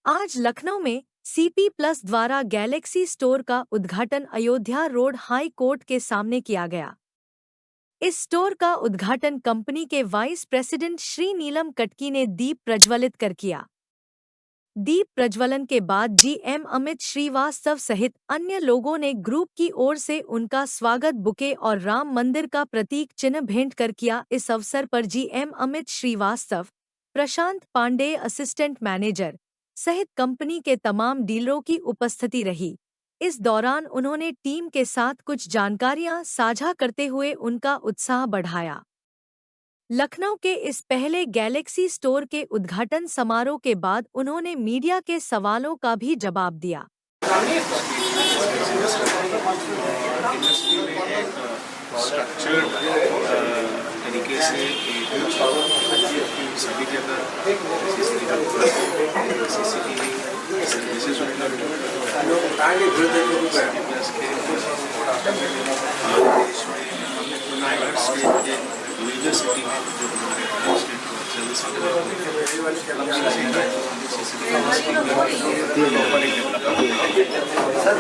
आज लखनऊ में CP plus द्वारा गैलेक्सी स्टोर का उद्घाटन अयोध्या रोड हाई कोर्ट के सामने किया गया। इस स्टोर का उद्घाटन कंपनी के वाइस प्रेसिडेंट श्री नीलम कटकी ने दीप प्रज्वलित कर किया। दीप प्रज्वलन के बाद जीएम अमित श्रीवास्तव सहित अन्य लोगों ने ग्रुप की ओर से उनका स्वागत बुके और राम मंदिर का प्रतीक चिन्ह भेंट कर किया। इस अवसर पर जीएम अमित श्रीवास्तव, प्रशांत पांडेय असिस्टेंट मैनेजर सहित कंपनी के तमाम डीलरों की उपस्थिति रही। इस दौरान उन्होंने टीम के साथ कुछ जानकारियां साझा करते हुए उनका उत्साह बढ़ाया। लखनऊ के इस पहले गैलेक्सी स्टोर के उद्घाटन समारोह के बाद उन्होंने मीडिया के सवालों का भी जवाब दिया। स्ट्रक्चर्ड तरीके से सभी जगह सीसीटीवी सर्विसेज उपलब्ध मेजर सिटी में जो हमारे सर,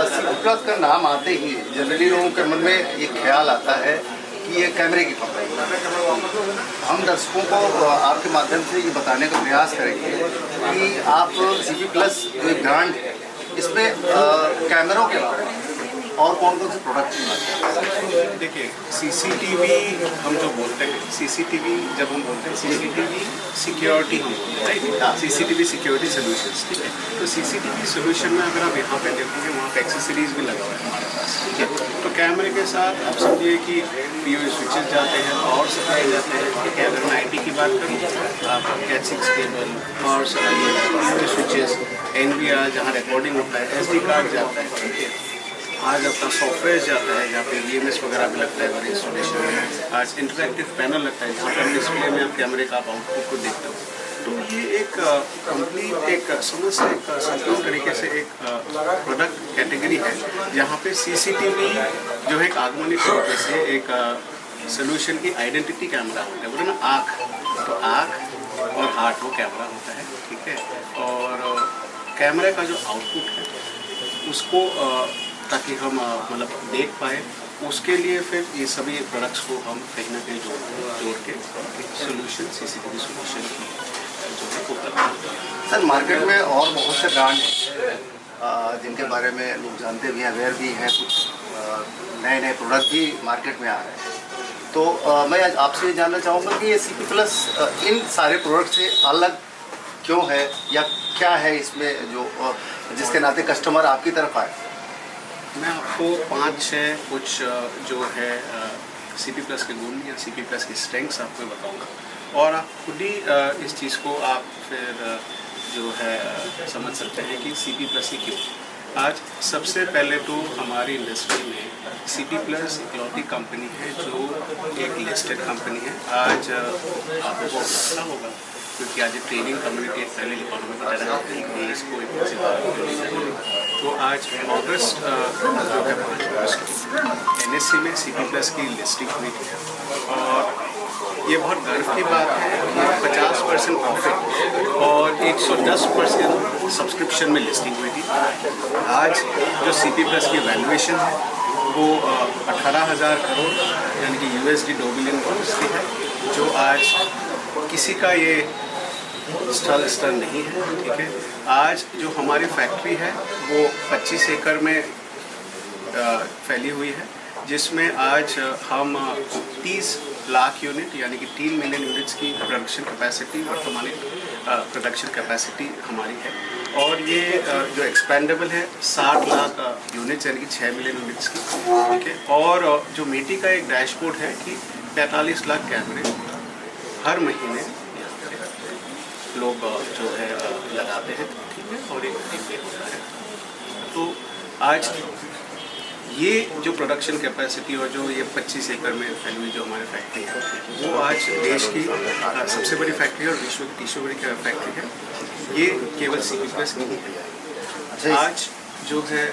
सीपी प्लस का नाम आते ही जनरली लोगों के मन में एक ख्याल आता है कि ये कैमरे की कंपनी है। हम दर्शकों को आपके माध्यम से ये बताने का प्रयास करेंगे कि आप सीपी प्लस जो एक ब्रांड है, इसमें कैमरों के अलावा और कौन कौन से प्रोडक्ट हैं? देखिए, सीसीटीवी हम जो बोलते हैं, सीसीटीवी जब हम बोलते हैं सीसीटीवी सिक्योरिटी हम बोलते हैं, राइट? सीसीटीवी सिक्योरिटी सोल्यूशंस, ठीक है। तो सीसीटीवी सोल्यूशन में अगर आप यहाँ पे देखोगे, वहाँ पे एक्सेसरीज भी लगा हुआ है हमारे पास, ठीक है। तो कैमरे के साथ आप समझिए कि पीओ स्विचेस जाते हैं, पावर सप्लाई जाते हैं, ठीक है। अगर मैं आईटी की बात करूँ, आप Cat 6 cable, power supply, switches, NVR जहाँ रिकॉर्डिंग होता है, एसडी कार्ड जाता है, ठीक है। आज अपना सॉफ्टवेयर जाता है जहाँ पे वीएमएस वगैरह भी लगता है हमारे इंस्टॉलेशन में। आज इंटरैक्टिव पैनल लगता है जहाँ पर डिस्प्ले में आप कैमरे का आप आउटपुट को देखते हो। तो ये एक कंप्लीट एक समझ से एक संपूर्ण तरीके से एक प्रोडक्ट कैटेगरी है जहाँ पे सीसीटीवी जो है एक आगमनिक तरीके से एक सोल्यूशन की आइडेंटिटी कैमरा होता है, बोले ना आँख, तो आँख और हार्ट वो कैमरा होता है, ठीक है। और कैमरे का जो आउटपुट है उसको ताकि हम मतलब देख पाए, उसके लिए फिर ये सभी प्रोडक्ट्स को हम कहीं ना कहीं जोड़ के सोल्यूशन सीसीटीवी सोल्यूशन जो है उपलब्ध। सर, मार्केट में और बहुत से ब्रांड हैं जिनके बारे में लोग जानते भी हैं, अवेयर भी हैं, कुछ नए नए प्रोडक्ट भी मार्केट में आ रहे हैं। तो मैं आज आपसे ये जानना चाहूँगा कि ये सीपी प्लस इन सारे प्रोडक्ट से अलग क्यों है, या क्या है इसमें जो जिसके नाते कस्टमर आपकी तरफ आए? मैं आपको 5-6 कुछ जो है सीपी प्लस के गुण या सीपी प्लस की स्ट्रेंथ्स आपको बताऊंगा, और आप खुद ही इस चीज़ को आप फिर जो है समझ सकते हैं कि सीपी प्लस ही क्यों। आज सबसे पहले तो हमारी इंडस्ट्री में सीपी प्लस इकलौती कंपनी है जो एक लिस्टेड कंपनी है। आज आपको पता होगा क्योंकि आज ट्रेनिंग कम्युनिटी पहले इकोनॉमी की तरह देश को तो आज अगस्त जो है 5 अगस्त एनएससी में सीपी प्लस की लिस्टिंग हुई थी, और ये बहुत गर्व की बात है कि 50% प्रॉफिट और 110% सब्सक्रिप्शन में लिस्टिंग हुई थी। आज जो सीपी प्लस की वैल्यूएशन है वो 18,000 करोड़ यानी कि USD $2 बिलियन की है, जो आज किसी का ये स्तर नहीं है, ठीक है। आज जो हमारी फैक्ट्री है वो 25 एकड़ में फैली हुई है, जिसमें आज हम 30 लाख यूनिट यानी कि 3 मिलियन यूनिट्स की प्रोडक्शन कैपेसिटी, वर्तमान प्रोडक्शन कैपेसिटी हमारी है। और ये जो एक्सपेंडेबल है 60 लाख यूनिट्स यानी कि 6 मिलियन यूनिट्स की, ठीक है। और जो मीटी का एक डैशबोर्ड है कि 45 लाख कैमरे हर महीने लोग जो है लगाते हैं, ठीक है, और एक होता है। तो आज ये जो प्रोडक्शन कैपेसिटी और जो ये 25 एकड़ में फैली हुई जो हमारी फैक्ट्री है वो आज देश की सबसे बड़ी फैक्ट्री है और विश्व की तीसरी बड़ी फैक्ट्री है। ये केवल सीपी प्लस नहीं है। आज जो है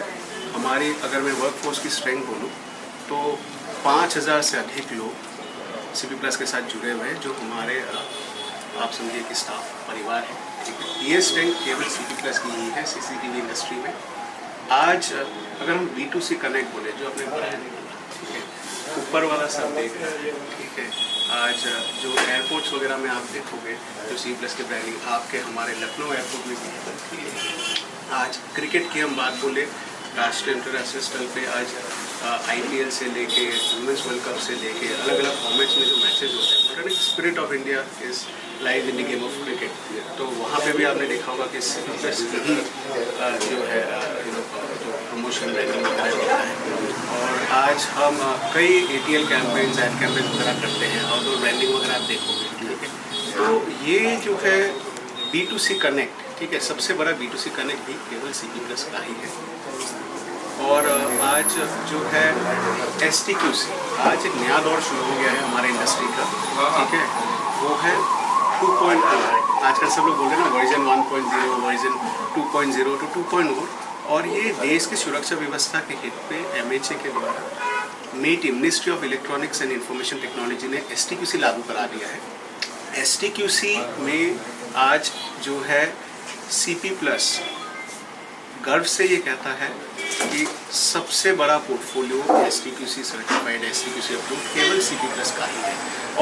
हमारी, अगर मैं वर्कफोर्स की स्ट्रेंथ बोलूँ तो 5,000 से अधिक लोग सीपी प्लस के साथ जुड़े हुए हैं, जो हमारे आप समझिए कि स्टाफ परिवार है। ये स्ट्रेंथ केवल CP प्लस की ही है CCTV इंडस्ट्री में। आज अगर हम B2C कनेक्ट बोले, जो अपने ब्रांड, ठीक है, ऊपर वाला सब देख रहे हैं, ठीक है। आज जो एयरपोर्ट्स वगैरह में आप देखोगे जो CP प्लस के ब्रांडिंग आपके हमारे लखनऊ एयरपोर्ट में भी है। आज क्रिकेट की हम बात बोले, राष्ट्रीय अंतर्राष्ट्रीय स्तर पे आज IPL से लेके वुमेंस वर्ल्ड कप से लेके अलग अलग फॉर्मेट्स में जो मैचेस होते हैं, spirit of India is live in the game of cricket. तो वहाँ पे भी आपने देखा होगा कि CP प्लस ही जो है जो प्रमोशन ब्रांडिंग वगैरह होता है। और आज हम कई ATL कैंपेन्स, एड कैंपेन्स वगैरह करते हैं, आउटडोर ब्रांडिंग वगैरह आप देखोगे, ठीक है। तो ये जो है B2C कनेक्ट, ठीक है, सबसे बड़ा B2C कनेक्ट भी केवल CP प्लस का ही है। और आज जो है STQC, आज एक नया दौर शुरू हो गया है हमारे इंडस्ट्री का, ठीक है, वो है 2.0। आजकल सब लोग बोल रहे हैं ना वर्जन 1.0, वर्जन 2.0 to 2.0। और ये देश की सुरक्षा व्यवस्था के हित पे MHA के द्वारा MeitY, ministry of electronics and information technology ने STQC लागू करा दिया है। STQC में आज जो है CP प्लस गर्व से ये कहता है कि सबसे बड़ा portfolio STQC certified, STQC approve केवल CP प्लस का ही है।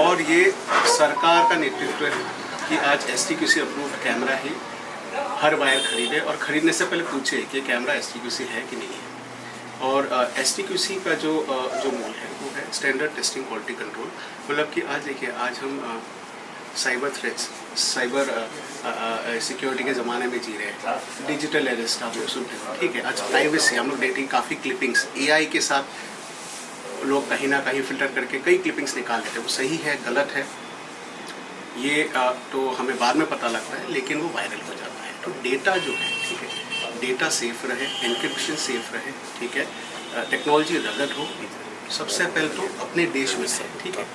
और ये सरकार का नेतृत्व है कि आज STQC अप्रूव कैमरा ही हर बायर खरीदे और खरीदने से पहले पूछे कि कैमरा STQC है कि नहीं है। और STQC का जो मोल है वो है स्टैंडर्ड टेस्टिंग क्वालिटी कंट्रोल। मतलब कि आज देखिए, आज हम साइबर थ्रेट्स, साइबर सिक्योरिटी के ज़माने में जी रहे हैं। डिजिटल अरेस्ट आप लोग सुनते हैं, ठीक है। आज प्राइवेसी हम लोग देखते हैं, काफ़ी क्लिपिंग्स AI के साथ लोग कहीं ना कहीं फिल्टर करके कई क्लिपिंग्स निकाल लेते हैं। वो सही है, गलत है, ये तो हमें बाद में पता लगता है, लेकिन वो वायरल हो जाता है। तो डेटा जो है, ठीक है, डेटा सेफ रहे, एन्क्रिप्शन सेफ रहे, ठीक है, टेक्नोलॉजी रगड हो, सबसे पहले तो अपने देश में से, ठीक है।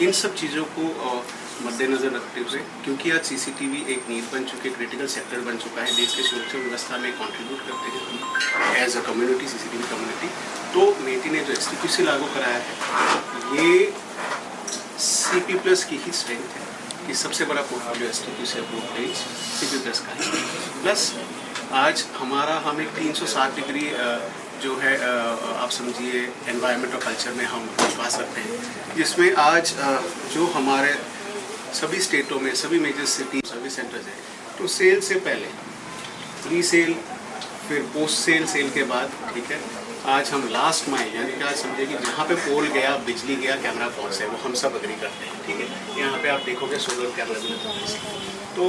इन सब चीज़ों को मद्देनज़र रखते हुए, क्योंकि आज CCTV एक नीड बन चुकी है, क्रिटिकल सेक्टर बन चुका है, देश की सुरक्षा व्यवस्था में कंट्रीब्यूट करते हैं as a community, CCTV community. तो MeitY ने जो STQC लागू कराया है, ये CP प्लस की ही स्ट्रेंथ है कि सबसे बड़ा portfolio STQC approve range CP plus का ही। प्लस आज हमारा हम एक 360 डिग्री जो है आप समझिए एनवायरनमेंट और कल्चर में हम विश्वास रखते हैं, जिसमें आज जो हमारे सभी स्टेटों में, सभी मेजर सिटी सर्विस सेंटर्स हैं, तो सेल से पहले, प्री सेल, फिर पोस्ट सेल, सेल के बाद, ठीक है, आज हम लास्ट माइल, यानी कि आज समझिए कि जहाँ पे पोल गया, बिजली गया, कैमरा पहुँच है, वो हम सब अग्री करते हैं, ठीक है। यहाँ पे आप देखोगे सोलर कैमरा भी लगा है। तो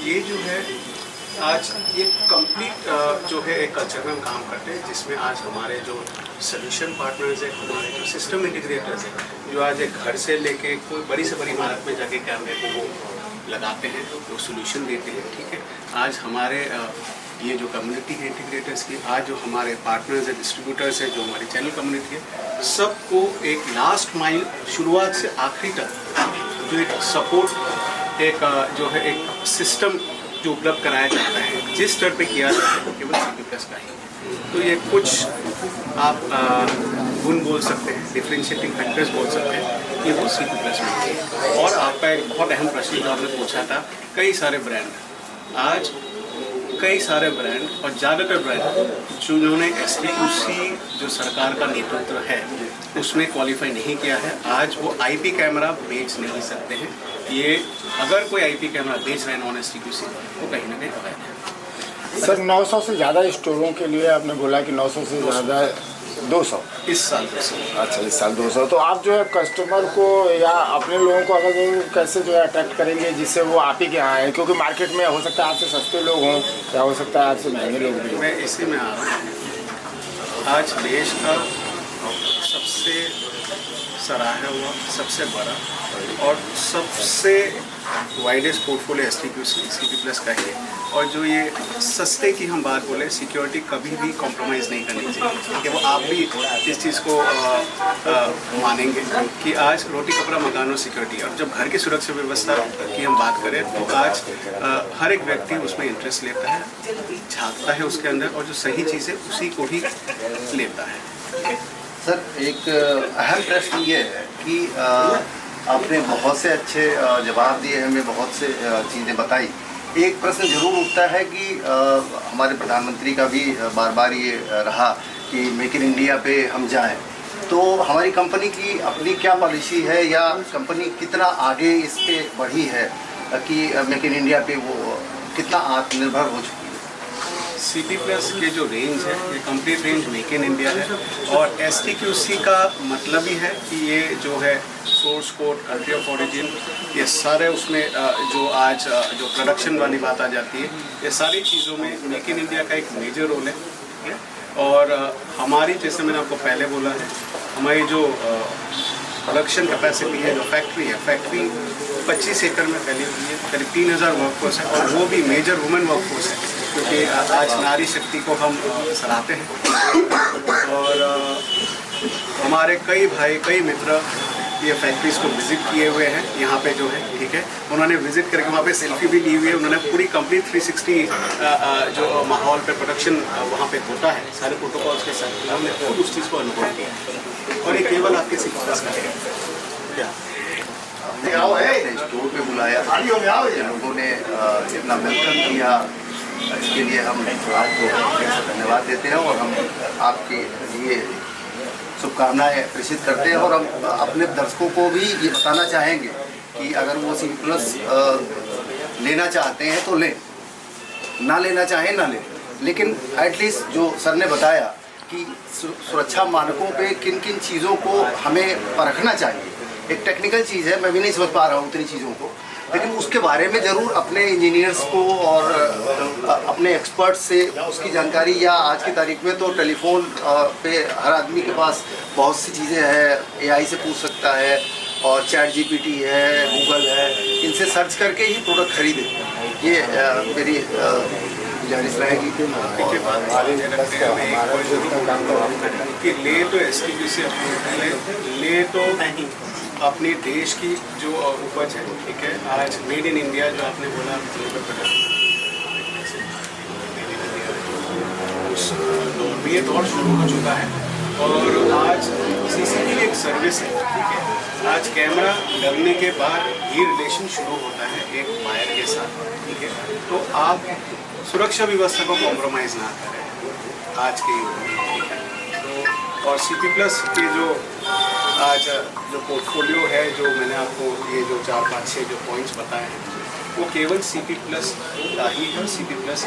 ये जो है आज ये कंप्लीट जो है एक कल्चर में हम काम करते हैं, जिसमें आज हमारे जो सोल्यूशन पार्टनर्स हैं, हमारे जो सिस्टम इंटीग्रेटर्स हैं, जो आज एक घर से लेके कोई बड़ी से बड़ी इमारत में जाके कैमरे को वो लगाते हैं, वो सोल्यूशन देते हैं, ठीक है। आज हमारे ये जो कम्युनिटी है इंटीग्रेटर्स की, आज जो हमारे पार्टनर्स हैं, डिस्ट्रीब्यूटर्स हैं, जो हमारी चैनल कम्युनिटी है, सबको एक लास्ट माइल शुरुआत से आखिरी तक जो एक सपोर्ट, एक जो है एक सिस्टम जो उपलब्ध कराया जाता है, जिस स्तर पे किया जाता है, केवल CP प्लस का ही। तो ये कुछ आप गुण बोल सकते हैं, डिफरेंशिएटिंग फैक्टर्स बोल सकते हैं कि वो CP प्लस में है। और आपका एक बहुत अहम प्रश्न जो आपने पूछा था, कई सारे ब्रांड, आज कई सारे ब्रांड और ज़्यादातर ब्रांड जिन्होंने STQC जो सरकार का नेतृत्व है उसमें क्वालिफाई नहीं किया है, आज वो IP कैमरा बेच नहीं सकते हैं। ये अगर कोई IP कैमरा बेच रहे हैं नॉन STQC, वो कहीं ना कहीं अवैध है। सर 900 से ज़्यादा स्टोरों के लिए आपने बोला कि 900 से ज़्यादा 200 इस साल 200। अच्छा, इस साल 200। तो आप जो है कस्टमर को या अपने लोगों को अगर वो कैसे जो है अट्रैक्ट करेंगे जिससे वो आप ही के यहाँ आए, क्योंकि मार्केट में हो सकता है आपसे सस्ते लोग हों या हो सकता है आपसे महंगे लोग भी। मैं इसी में आ रहा हूँ। आज देश का सबसे सराहा हुआ, सबसे बड़ा और सबसे widest portfolio STQC CP plus का ही है। और जो ये सस्ते की हम बात बोले, सिक्योरिटी कभी भी कॉम्प्रोमाइज़ नहीं करनी चाहिए, कि वो आप भी इस चीज़ को मानेंगे कि आज रोटी कपड़ा मकानों सिक्योरिटी। और जब घर की सुरक्षा व्यवस्था की हम बात करें तो आज हर एक व्यक्ति उसमें इंटरेस्ट लेता है, झांकता है उसके अंदर, और जो सही चीज़ है उसी को ही लेता है। सर एक अहम प्रश्न ये है कि आपने बहुत से अच्छे जवाब दिए, हमें बहुत से चीज़ें बताई, एक प्रश्न जरूर उठता है कि हमारे प्रधानमंत्री का भी बार बार ये रहा कि मेक इन इंडिया पे हम जाएं, तो हमारी कंपनी की अपनी क्या पॉलिसी है या कंपनी कितना आगे इस पे बढ़ी है कि मेक इन इंडिया पे वो कितना आत्मनिर्भर हो चुकी है? CP प्लस के जो रेंज है ये complete range make in India है, और STQC का मतलब ही है कि ये जो है source code, country of origin, ये सारे उसमें जो आज जो प्रोडक्शन वाली बात आ जाती है, ये सारी चीज़ों में मेक इन इंडिया का एक मेजर रोल है। और हमारी, जैसे मैंने आपको पहले बोला है, हमारी जो प्रोडक्शन कैपेसिटी है, जो फैक्ट्री है, फैक्ट्री 25 एकड़ में फैली हुई है, करीब 3000 वर्कफोर्स है, और वो भी मेजर वुमेन वर्कफोर्स है, क्योंकि आज नारी शक्ति को हम सराहते हैं। और हमारे कई भाई, कई मित्र ये फैक्ट्रीज़ को विज़िट किए हुए हैं यहाँ पे जो है, ठीक है, उन्होंने विज़िट करके वहाँ पे सेल्फी भी ली हुई है, उन्होंने पूरी कंप्लीट 360 जो माहौल पे प्रोडक्शन वहाँ पे होता है सारे प्रोटोकॉल्स के साथ, हमने खुद उस चीज़ को अनुभव किया है। और ये केवल आपके सिक्स का है। स्टोर पे बुलाया, लोगों ने इतना वेलकम किया, इसके लिए हम आपको धन्यवाद देते हैं और हम आपके लिए शुभकामनाएं प्रेषित करते हैं। और हम अपने दर्शकों को भी ये बताना चाहेंगे कि अगर वो CP प्लस लेना चाहते हैं तो लें, ना लेना चाहें ना लें, लेकिन एटलीस्ट जो सर ने बताया कि सुरक्षा मानकों पे किन किन चीज़ों को हमें परखना चाहिए, एक टेक्निकल चीज़ है, मैं भी नहीं समझ पा रहा हूँ उतनी चीज़ों को, लेकिन उसके बारे में ज़रूर अपने इंजीनियर्स को और अपने एक्सपर्ट से उसकी जानकारी, या आज की तारीख में तो टेलीफोन पे हर आदमी के पास बहुत सी चीज़ें हैं, AI से पूछ सकता है, और ChatGPT है, गूगल है, इनसे सर्च करके ही प्रोडक्ट खरीदें। ये मेरी गुजारिश रहेगी कि ले तो STQC ले तो अपने देश की जो उपज है, ठीक है, आज मेड इन इंडिया जो आपने बोला, उस ये दौर शुरू हो चुका है। और आज CCTV एक सर्विस है, ठीक है, आज कैमरा लगने के बाद ये रिलेशन शुरू होता है एक बायर के साथ, ठीक है, तो आप सुरक्षा व्यवस्था को कॉम्प्रोमाइज़ ना करें आज के युग में, ठीक है। तो और CP प्लस के जो आज जो पोर्टफोलियो है, जो मैंने आपको ये जो 4, 5, 6 जो पॉइंट्स बताए हैं, वो केवल CP प्लस का ही है। CP प्लस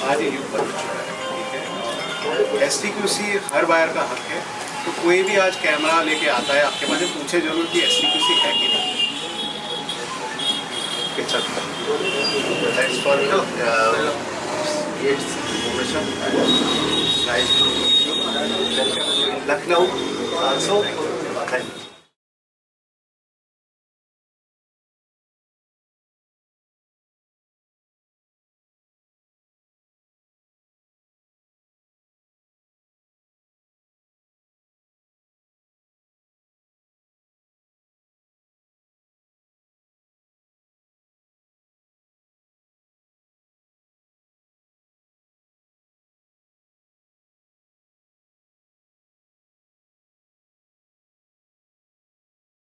आज ये युग बदल चुका है, ठीक है। STQC हर बायर का हक है, तो कोई भी आज कैमरा लेके आता है आपके पास, पूछे जरूर कि STQC है कि नहीं। Thanks for information. Nice to meet you. Lucknow also. Thank you.